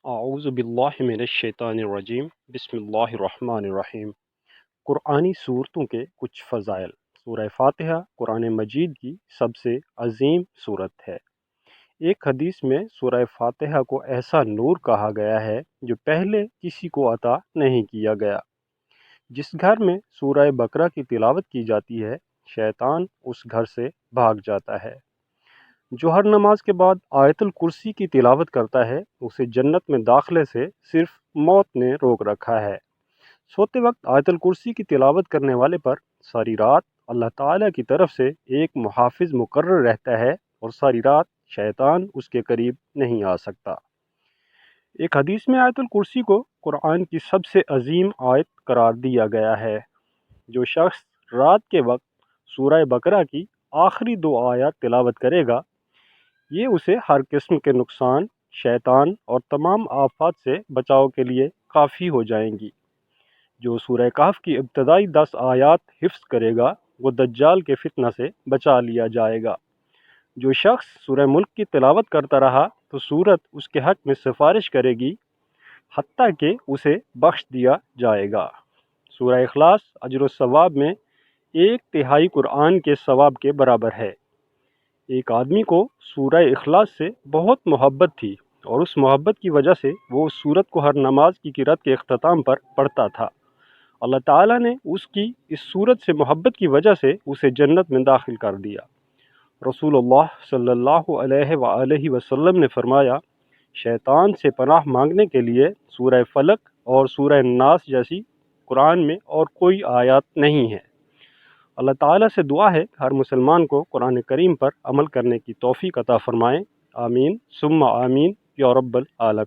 اعوذ باللہ من الشیطان الرجیم بسم اللہ الرحمن الرحیم۔ قرآنی صورتوں کے کچھ فضائل۔ سورہ فاتحہ قرآن مجید کی سب سے عظیم صورت ہے۔ ایک حدیث میں سورہ فاتحہ کو ایسا نور کہا گیا ہے جو پہلے کسی کو عطا نہیں کیا گیا۔ جس گھر میں سورہ بقرہ کی تلاوت کی جاتی ہے، شیطان اس گھر سے بھاگ جاتا ہے۔ جو ہر نماز کے بعد آیت الکرسی کی تلاوت کرتا ہے، اسے جنت میں داخلے سے صرف موت نے روک رکھا ہے۔ سوتے وقت آیت الکرسی کی تلاوت کرنے والے پر ساری رات اللہ تعالیٰ کی طرف سے ایک محافظ مقرر رہتا ہے اور ساری رات شیطان اس کے قریب نہیں آ سکتا۔ ایک حدیث میں آیت الکرسی کو قرآن کی سب سے عظیم آیت قرار دیا گیا ہے۔ جو شخص رات کے وقت سورہ بقرہ کی آخری 2 آیات تلاوت کرے گا، یہ اسے ہر قسم کے نقصان، شیطان اور تمام آفات سے بچاؤ کے لیے کافی ہو جائیں گی۔ جو سورہ کہف کی ابتدائی 10 آیات حفظ کرے گا، وہ دجال کے فتنہ سے بچا لیا جائے گا۔ جو شخص سورہ ملک کی تلاوت کرتا رہا تو سورت اس کے حق میں سفارش کرے گی حتیٰ کہ اسے بخش دیا جائے گا۔ سورہ اخلاص اجر و ثواب میں 1/3 قرآن کے ثواب کے برابر ہے۔ ایک آدمی کو سورہ اخلاص سے بہت محبت تھی اور اس محبت کی وجہ سے وہ اس سورت کو ہر نماز کی قرات کے اختتام پر پڑھتا تھا۔ اللہ تعالیٰ نے اس کی اس سورت سے محبت کی وجہ سے اسے جنت میں داخل کر دیا۔ رسول اللہ صلی اللہ علیہ وآلہ وسلم نے فرمایا، شیطان سے پناہ مانگنے کے لیے سورہ فلق اور سورہ ناس جیسی قرآن میں اور کوئی آیات نہیں ہے۔ اللہ تعالیٰ سے دعا ہے کہ ہر مسلمان کو قرآن کریم پر عمل کرنے کی توفیق عطا فرمائیں۔ آمین ثم آمین یا رب العالمین۔